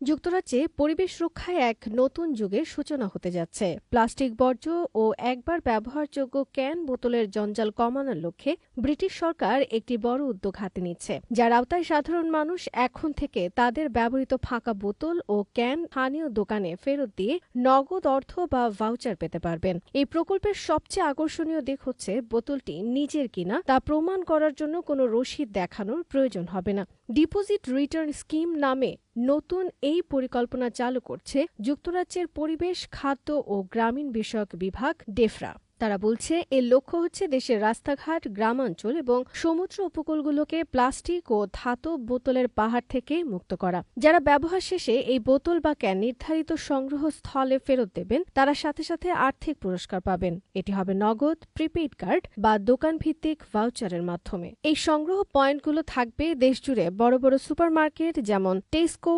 যুক্তরাজ্যে পরিবেশ রক্ষায় এক নতুন যুগের সূচনা হতে যাচ্ছে। প্লাস্টিক বর্জ্য ও একবার ব্যবহারযোগ্য ক্যান বোতলের জঞ্জাল কমানোর লক্ষ্যে ব্রিটিশ সরকার একটি বড় উদ্যোগ হাতে নিচ্ছে, যার আওতায় সাধারণ মানুষ এখন থেকে তাদের ব্যবহৃত ফাঁকা বোতল ও ক্যান স্থানীয় দোকানে ফেরত দিয়ে নগদ অর্থ বা ভাউচার পেতে পারবেন। এই প্রকল্পের সবচেয়ে আকর্ষণীয় দিক হচ্ছে বোতলটি নিজের কিনা তা প্রমাণ করার জন্য কোনো রসিদ দেখানোর প্রয়োজন হবে না। ডিপোজিট রিটার্ন স্কিম নামে নতুন এই পরিকল্পনা চালু করছে যুক্তরাজ্যের পরিবেশ, খাদ্য ও গ্রামীণ বিষয়ক বিভাগ ডেফরা। তারা বলছে এর লক্ষ্য হচ্ছে দেশের রাস্তাঘাট, গ্রামাঞ্চল এবং সমুদ্র উপকূলগুলোকে প্লাস্টিক ও ধাতব বোতলের পাহাড় থেকে মুক্ত করা। যারা ব্যবহার শেষে এই বোতল বা ক্যান নির্ধারিত সংগ্রহ স্থলে ফেরত দেবেন, তারা সাথে সাথে আর্থিক পুরস্কার পাবেন। এটি হবে নগদ, প্রিপেইড কার্ড বা দোকান ভিত্তিক ভাউচারের মাধ্যমে। এই সংগ্রহ পয়েন্টগুলো থাকবে দেশজুড়ে বড় বড় সুপারমার্কেট যেমন টেস্কো,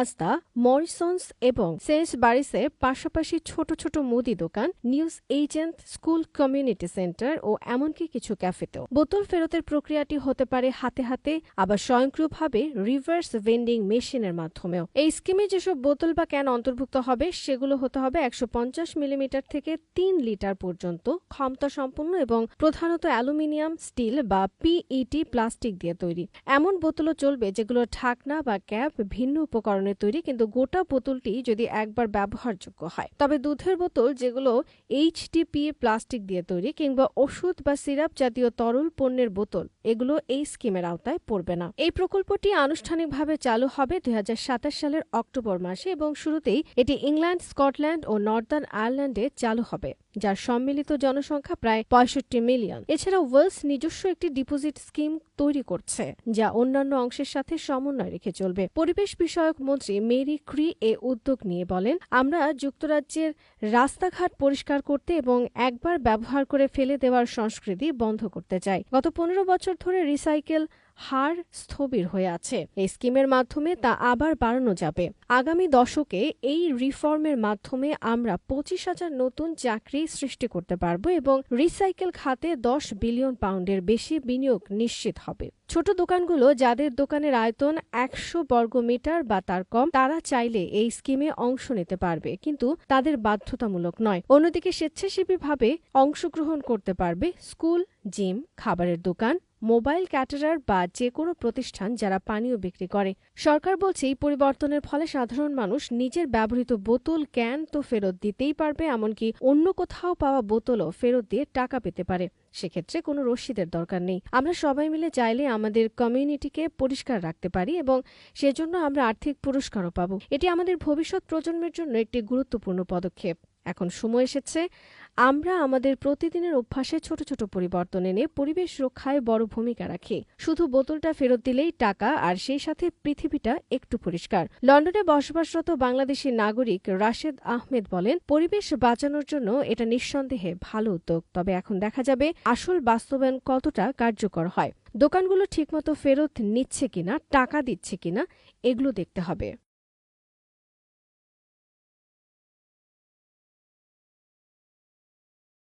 আজদা, মরিসন্স এবং সেন্সবারিসের পাশাপাশি ছোট ছোট মুদি দোকান, news agent, school, community centre ও এমনকি কিছু ক্যাফেতেও। বোতল ফেরতের প্রক্রিয়াটি হতে পারে হাতে হাতে, আবার স্বয়ংক্রিয়ভাবে রিভার্স ভেন্ডিং মেশিনের মাধ্যমেও। এই স্কিমে যেসব বোতল বা ক্যান অন্তর্ভুক্ত হবে সেগুলো হতে হবে ১৫০ মিলিমিটার থেকে ৩ লিটার পর্যন্ত ক্ষমতা সম্পন্ন এবং প্রধানত অ্যালুমিনিয়াম, স্টিল বা পিইটি প্লাস্টিক দিয়ে তৈরি। এমন বোতলও চলবে যেগুলোর ঢাকনা বা ক্যাপ ভিন্ন উপকরণে তৈরি, কিন্তু গোটা বোতলটি যদি একবার ব্যবহারযোগ্য হয়। তবে দুধের বোতল যেগুলো এইচডিপি প্লাস্টিক দিয়ে তৈরি কিংবা ওষুধ বা সিরাপ জাতীয় তরল পণ্যের বোতল, এগুলো এই স্কিমের আওতায় পড়বে না। এই প্রকল্পটি আনুষ্ঠানিকভাবে চালু হবে ২০২৭ সালের অক্টোবর মাসে এবং শুরুতেই এটি ইংল্যান্ড, স্কটল্যান্ড ও নর্দার্ন আয়ারল্যান্ডে চালু হবে, যার সম্মিলিত জনসংখ্যা প্রায় ৬৫ মিলিয়ন। এছাড়া ওয়েলস নিজস্ব একটি ডিপোজিট স্কিম তৈরি করছে, যা অন্যান্য অংশের সাথে সমন্বয় রেখে চলবে। পরিবেশ বিষয়ক মন্ত্রী মেরি ক্রি এ উদ্যোগ নিয়ে বলেন, আমরা যুক্তরাজ্যের রাস্তাঘাট পরিষ্কার করতে এবং একবার ব্যবহার করে ফেলে দেওয়ার সংস্কৃতি বন্ধ করতে চাই। গত ১৫ বছর ধরে রিসাইকেল হার স্থবির হয়ে আছে। এই স্কিমের মাধ্যমে তা আবার বাড়ানো যাবে। আগামী দশকে এই রিফর্মের মাধ্যমে আমরা ২৫,০০০ নতুন চাকরি সৃষ্টি করতে পারব এবং রিসাইকেল খাতে ১০ বিলিয়ন পাউন্ডের বেশি বিনিয়োগ নিশ্চিত হবে। ছোট দোকানগুলো, যাদের দোকানের আয়তন ১০০ বর্গমিটার বা তার কম, তারা চাইলে এই স্কিমে অংশ নিতে পারবে, কিন্তু তাদের বাধ্যতামূলক নয়। অন্যদিকে স্বেচ্ছাসেবীভাবে অংশগ্রহণ করতে পারবে স্কুল, জিম, খাবারের দোকান, মোবাইল ক্যাটারার বা যে কোনো প্রতিষ্ঠান যারা পানীয় বিক্রি করে। সরকার বলছে এই পরিবর্তনের ফলে সাধারণ মানুষ নিজের ব্যবহৃত বোতল, ক্যান তো ফেরত দিতেই পারবে, এমনকি অন্য কোথাও পাওয়া বোতলও ফেরত দিয়ে টাকা পেতে পারে। সেক্ষেত্রে কোনো রসিদের দরকার নেই। আমরা সবাই মিলে চাইলে আমাদের কমিউনিটিকে পরিষ্কার রাখতে পারি এবং সেজন্য আমরা আর্থিক পুরস্কারও পাব। এটি আমাদের ভবিষ্যৎ প্রজন্মের জন্য একটি গুরুত্বপূর্ণ পদক্ষেপ। এখন সময় এসেছে আমরা আমাদের প্রতিদিনের অভ্যাসে ছোট ছোট পরিবর্তন এনে পরিবেশ রক্ষায় বড় ভূমিকা রাখি। শুধু বোতলটা ফেরত দিলেই টাকা, আর সেই সাথে পৃথিবীটা একটু পরিষ্কার। লন্ডনে বসবাসরত বাংলাদেশি নাগরিক রাশেদ আহমেদ বলেন, পরিবেশ বাঁচানোর জন্য এটা নিঃসন্দেহে ভালো উদ্যোগ, তবে এখন দেখা যাবে আসল বাস্তবায়ন কতটা কার্যকর হয়। দোকানগুলো ঠিকমতো ফেরত নিচ্ছে কিনা, টাকা দিচ্ছে কিনা, এগুলো দেখতে হবে।